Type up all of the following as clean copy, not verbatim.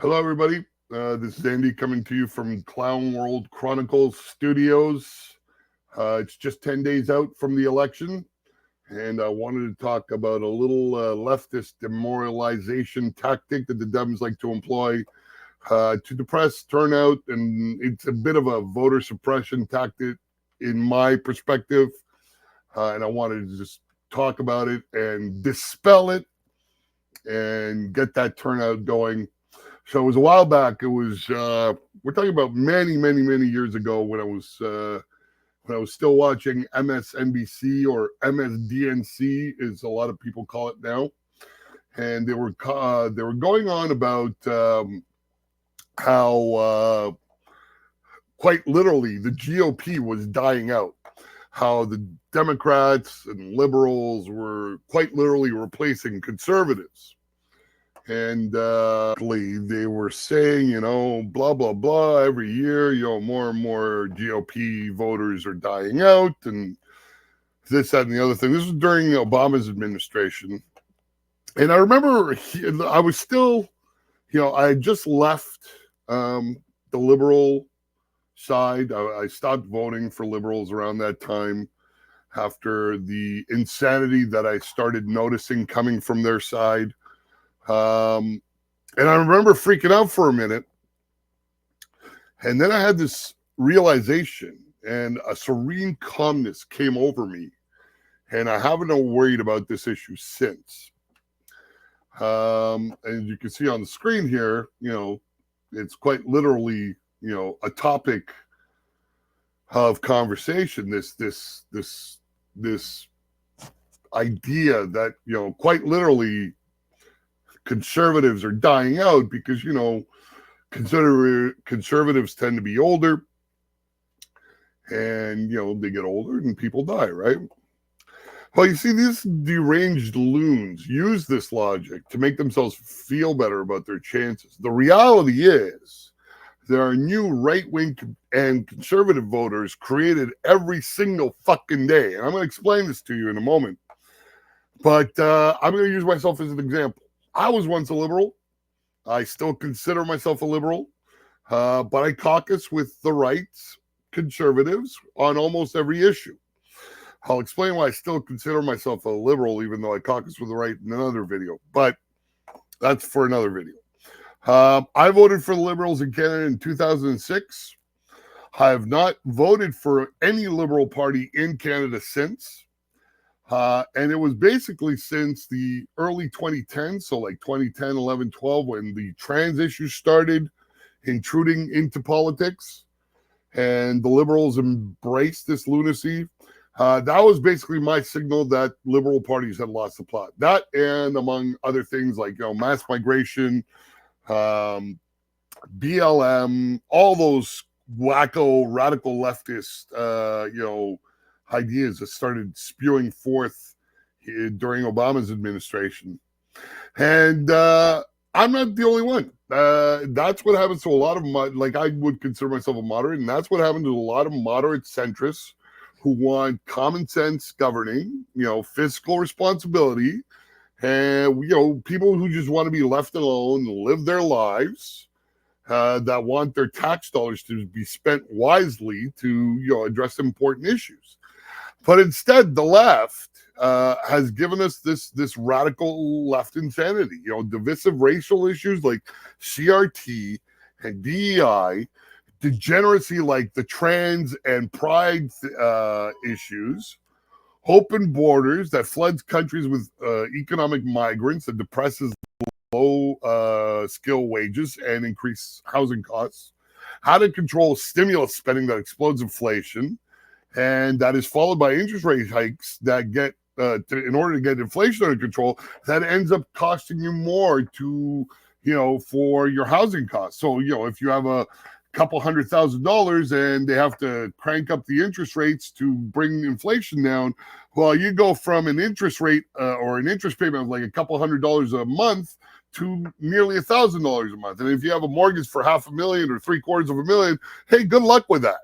Hello, everybody. This is Andy coming to you from Clown World Chronicles Studios. It's just 10 days out from the election, and I wanted to talk about a little leftist demoralization tactic that the Dems like to employ to depress turnout, and it's a bit of a voter suppression tactic in my perspective, and I wanted to just talk about it and dispel it and get that turnout going. So it was a while back. It was we're talking about many years ago when I was still watching MSNBC, or MSDNC, as a lot of people call it now, and they were going on about how quite literally the GOP was dying out, how the Democrats and liberals were quite literally replacing conservatives. And they were saying, blah, blah, blah, every year, more and more GOP voters are dying out, and this, that, and the other thing. This was during Obama's administration. And I remember I was still, I had just left the liberal side. I stopped voting for liberals around that time after the insanity that I started noticing coming from their side. And I remember freaking out for a minute. And then I had this realization, and a serene calmness came over me. And I haven't been worried about this issue since. And you can see on the screen here, it's quite literally, a topic of conversation. This idea that, quite literally, conservatives are dying out because, conservatives tend to be older, and, they get older and people die, right? Well, you see, these deranged loons use this logic to make themselves feel better about their chances. The reality is there are new right-wing and conservative voters created every single fucking day. And I'm going to explain this to you in a moment. But I'm going to use myself as an example. I was once a liberal. I still consider myself a liberal, but I caucus with the right conservatives on almost every issue. I'll explain why I still consider myself a liberal, even though I caucus with the right in another video, but that's for another video. I voted for the Liberals in Canada in 2006. I have not voted for any Liberal Party in Canada since. And it was basically since the early 2010s, so like 2010, 11, 12, when the trans issues started intruding into politics and the liberals embraced this lunacy. That was basically my signal that liberal parties had lost the plot. That, and among other things like, mass migration, BLM, all those wacko radical leftist, ideas that started spewing forth during Obama's administration. And I'm not the only one. That's what happens to a lot of, I would consider myself a moderate, and that's what happened to a lot of moderate centrists who want common sense governing, fiscal responsibility, and, people who just want to be left alone, live their lives, that want their tax dollars to be spent wisely to, address important issues. But instead, the left has given us this radical left insanity. Divisive racial issues like CRT and DEI, degeneracy like the trans and pride issues, open borders that floods countries with economic migrants and depresses low skill wages and increase housing costs, how to control stimulus spending that explodes inflation, and that is followed by interest rate hikes that get, in order to get inflation under control, that ends up costing you more to, for your housing costs. So, if you have a couple $100,000 and they have to crank up the interest rates to bring inflation down, well, you go from an interest rate or an interest payment of like a couple $100 a month to nearly $1,000 a month. And if you have a mortgage for $500,000 or $750,000, hey, good luck with that.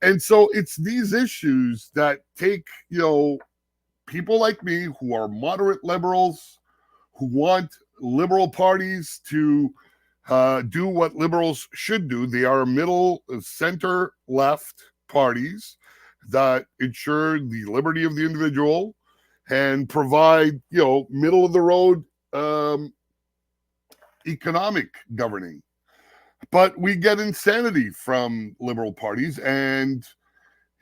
And so it's these issues that take, people like me who are moderate liberals, who want liberal parties to, do what liberals should do. They are middle, center, left parties that ensure the liberty of the individual and provide, middle of the road um, economic governing. But we get insanity from liberal parties, and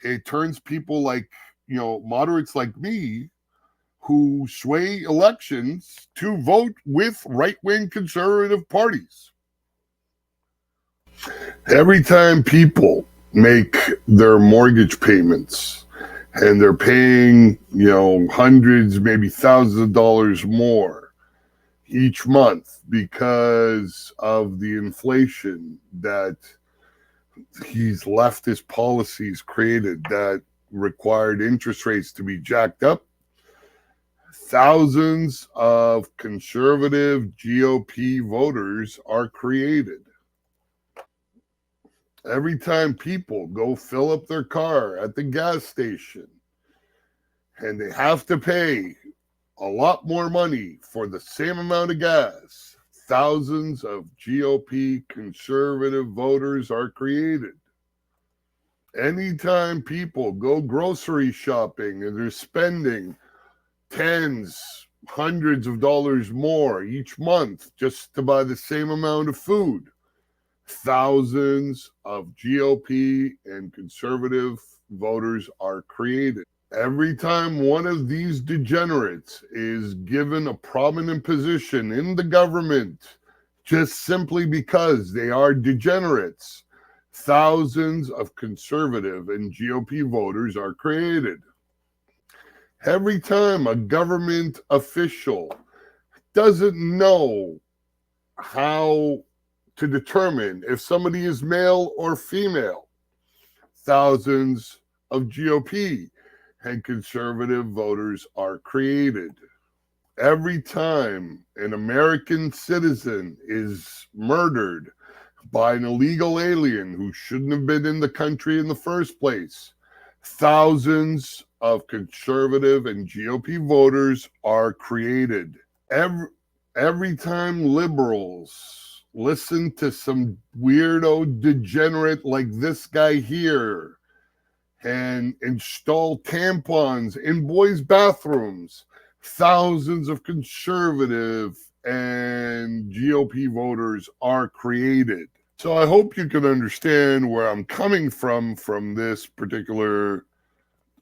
it turns people like, moderates like me who sway elections to vote with right wing conservative parties. Every time people make their mortgage payments and they're paying, hundreds, maybe thousands of dollars more each month because of the inflation that these leftist policies created that required interest rates to be jacked up, thousands of conservative GOP voters are created. Every time people go fill up their car at the gas station and they have to pay a lot more money for the same amount of gas, thousands of GOP conservative voters are created. Anytime people go grocery shopping and they're spending tens, hundreds of dollars more each month just to buy the same amount of food, thousands of GOP and conservative voters are created. Every time one of these degenerates is given a prominent position in the government, just simply because they are degenerates, thousands of conservative and GOP voters are created. Every time a government official doesn't know how to determine if somebody is male or female, thousands of GOP and conservative voters are created. Every time an American citizen is murdered by an illegal alien who shouldn't have been in the country in the first place, thousands of conservative and GOP voters are created. Every time liberals listen to some weirdo degenerate like this guy here and install tampons in boys' bathrooms, thousands of conservative and GOP voters are created. So I hope you can understand where I'm coming from this particular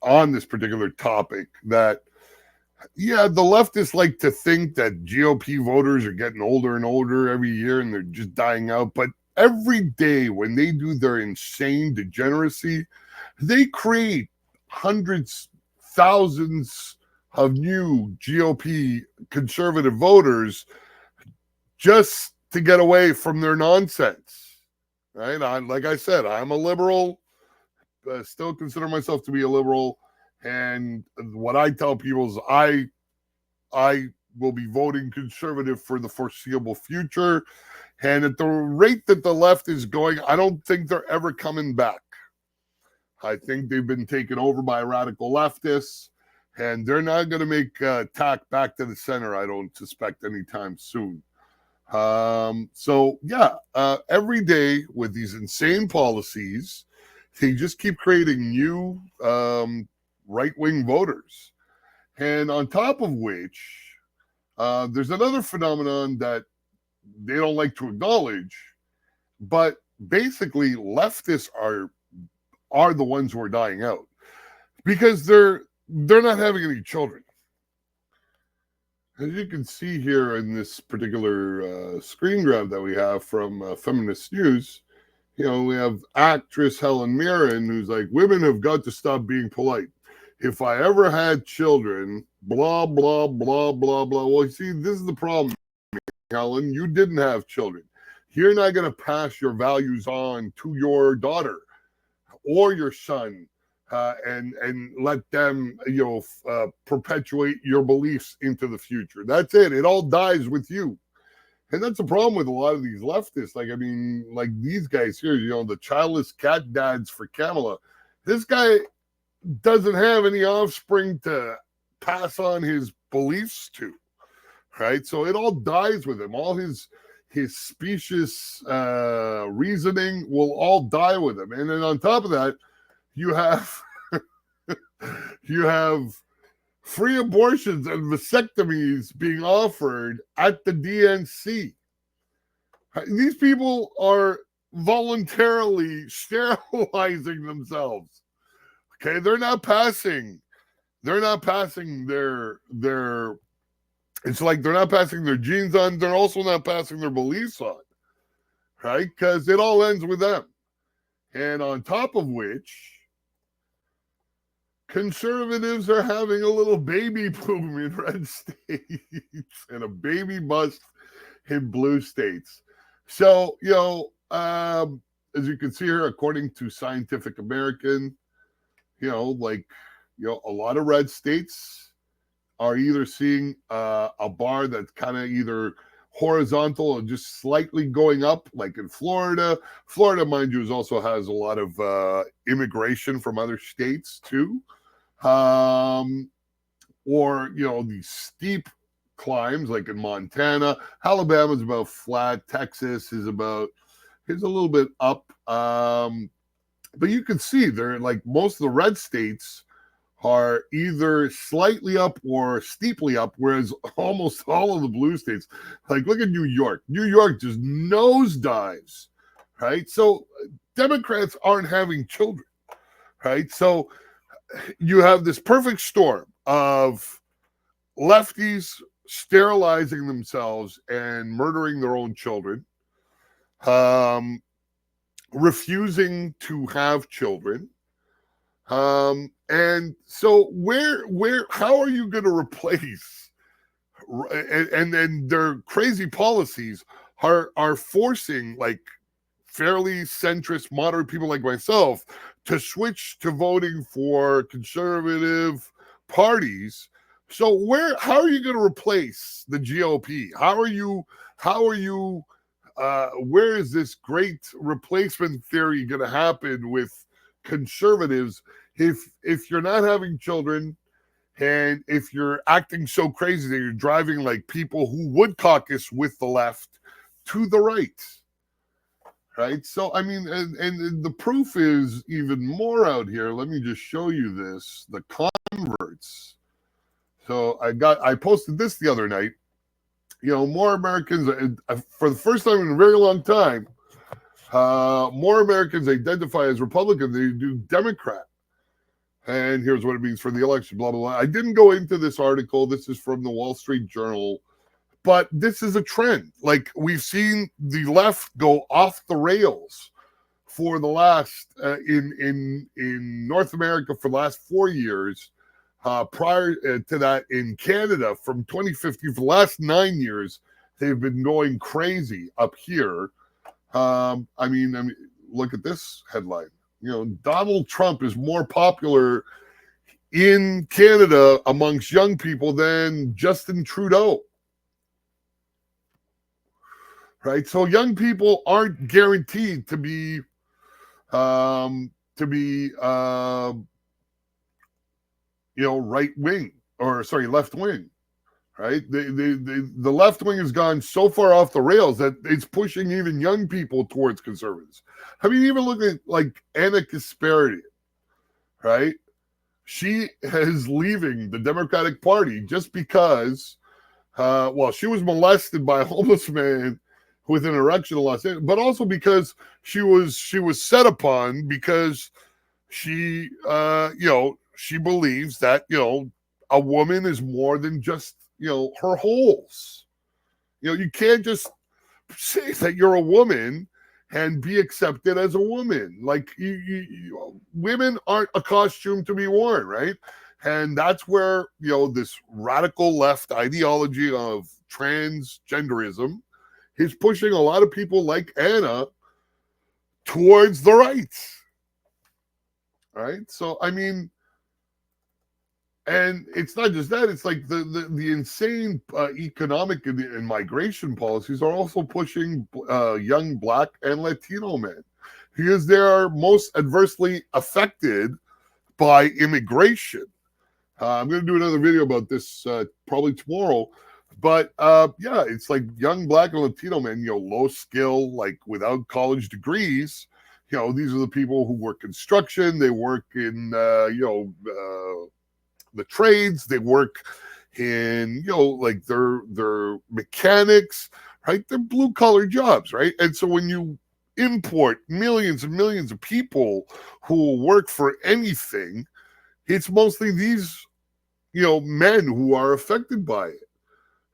on this particular topic. That yeah, the leftists like to think that GOP voters are getting older and older every year and they're just dying out. But every day when they do their insane degeneracy, they create hundreds, thousands of new GOP conservative voters just to get away from their nonsense. Right? Like I said, I'm a liberal, still consider myself to be a liberal. And what I tell people is I will be voting conservative for the foreseeable future. And at the rate that the left is going, I don't think they're ever coming back. I think they've been taken over by radical leftists, and they're not going to make tack back to the center, I don't suspect, anytime soon. Every day with these insane policies, they just keep creating new right-wing voters. And on top of which, there's another phenomenon that they don't like to acknowledge, but basically leftists are the ones who are dying out because they're not having any children. As you can see here in this particular screen grab that we have from Feminist News, we have actress Helen Mirren who's like, women have got to stop being polite. If I ever had children, blah, blah, blah, blah, blah. Well, you see, this is the problem, Helen. You didn't have children. You're not going to pass your values on to your daughter or your son and let them, perpetuate your beliefs into the future. That's it. It all dies with you. And that's the problem with a lot of these leftists. Like these guys here, the childless cat dads for Kamala. This guy doesn't have any offspring to pass on his beliefs to, right? So it all dies with him. All his his specious reasoning will all die with him. And then on top of that, you have you have free abortions and vasectomies being offered at the DNC. These people are voluntarily sterilizing themselves. Okay, they're not passing their it's like they're not passing their genes on, they're also not passing their beliefs on, right? Because it all ends with them. And on top of which, conservatives are having a little baby boom in red states and a baby bust in blue states. So, as you can see here, according to Scientific American, a lot of red states are either seeing a bar that's kind of either horizontal or just slightly going up, like in Florida. Florida, mind you, also has a lot of immigration from other states too. Or these steep climbs like in Montana. Alabama's about flat. Texas is a little bit up. But you can see they're like most of the red states are either slightly up or steeply up, whereas almost all of the blue states, like look at New York. New York just nosedives, right? So Democrats aren't having children, right? So you have this perfect storm of lefties sterilizing themselves and murdering their own children, refusing to have children. And so how are you going to replace, and then their crazy policies are forcing like fairly centrist, moderate people like myself to switch to voting for conservative parties. So how are you going to replace the GOP? Where is this great replacement theory going to happen with conservatives if you're not having children and if you're acting so crazy that you're driving like people who would caucus with the left to the right? Right? So, I mean, and the proof is even more out here. Let me just show you this, the converts. So I posted this the other night. More Americans, for the first time in a very long time, more Americans identify as Republican than they do Democrat. And here's what it means for the election, blah, blah, blah. I didn't go into this article. This is from the Wall Street Journal. But this is a trend. Like, we've seen the left go off the rails for the last, in North America for the last 4 years. Prior to that, in Canada, from 2015, for the last 9 years, they've been going crazy up here. I mean, look at this headline. Donald Trump is more popular in Canada amongst young people than Justin Trudeau. Right? So young people aren't guaranteed to be right wing, or left wing, right? The left wing has gone so far off the rails that it's pushing even young people towards conservatives. I mean, even look at like Anna Kasparian, right? She is leaving the Democratic Party just because, she was molested by a homeless man with an erection in Los Angeles, but also because she was set upon because she she believes that a woman is more than just her holes. You can't just say that you're a woman and be accepted as a woman. Like women aren't a costume to be worn, right? And that's where this radical left ideology of transgenderism is pushing a lot of people like Anna towards the right. Right? So, I mean, and it's not just that, it's like the insane economic and migration policies are also pushing young Black and Latino men because they are most adversely affected by immigration. I'm going to do another video about this probably tomorrow, But yeah, it's like young Black and Latino men, low skill, like without college degrees. These are the people who work construction. They work in the trades. They work in like they're mechanics, right? They're blue collar jobs, right? And so when you import millions and millions of people who will work for anything, it's mostly these men who are affected by it,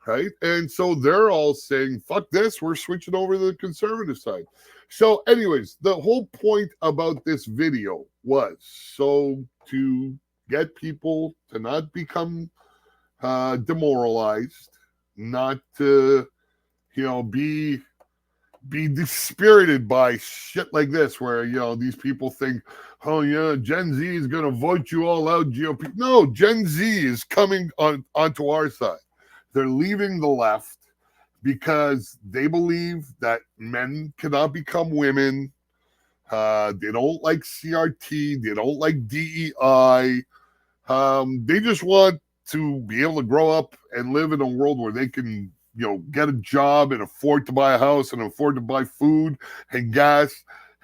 right? And so they're all saying, fuck this, we're switching over to the conservative side. So anyways, the whole point about this video was so to get people to not become demoralized, not to be dispirited by shit like this, where these people think, oh yeah, Gen Z is gonna vote you all out, GOP. No, Gen Z is coming onto our side. They're leaving the left because they believe that men cannot become women. They don't like CRT. They don't like DEI. They just want to be able to grow up and live in a world where they can get a job and afford to buy a house and afford to buy food and gas.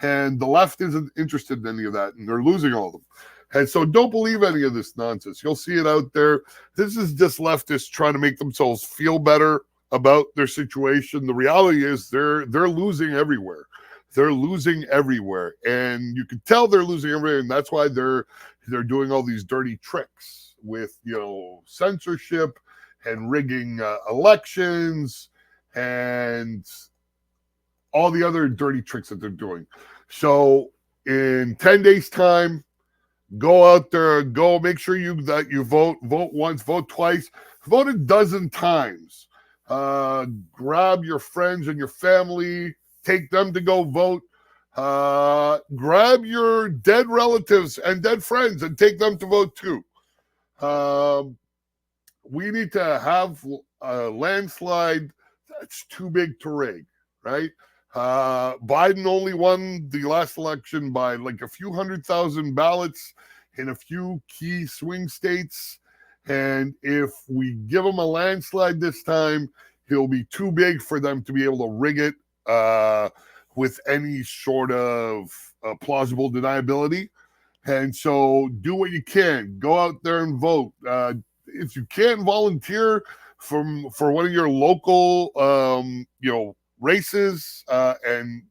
And the left isn't interested in any of that, and they're losing all of them. And so don't believe any of this nonsense. You'll see it out there. This is just leftists trying to make themselves feel better about their situation. The reality is they're losing everywhere. They're losing everywhere. And you can tell they're losing everywhere, and that's why they're doing all these dirty tricks with censorship and rigging elections and all the other dirty tricks that they're doing. So in 10 days' time, go out there, go make sure that you vote once, vote twice, vote a dozen times. Grab your friends and your family, take them to go vote. Grab your dead relatives and dead friends and take them to vote too. We need to have a landslide that's too big to rig, right? Biden only won the last election by like a few 100,000 ballots in a few key swing states. And if we give him a landslide this time, he'll be too big for them to be able to rig it with any sort of plausible deniability. And so do what you can. Go out there and vote. If you can't volunteer for one of your local, races, and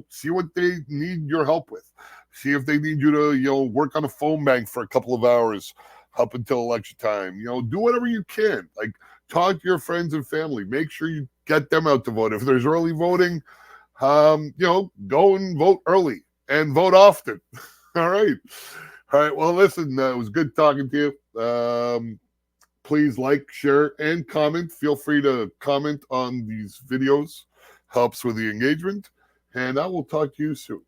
see what they need your help with. See if they need you to work on a phone bank for a couple of hours up until election time. Do whatever you can. Like, talk to your friends and family. Make sure you get them out to vote. If there's early voting, go and vote early and vote often. All right. Well, listen, it was good talking to you. Please like, share, and comment. Feel free to comment on these videos. Helps with the engagement. And I will talk to you soon.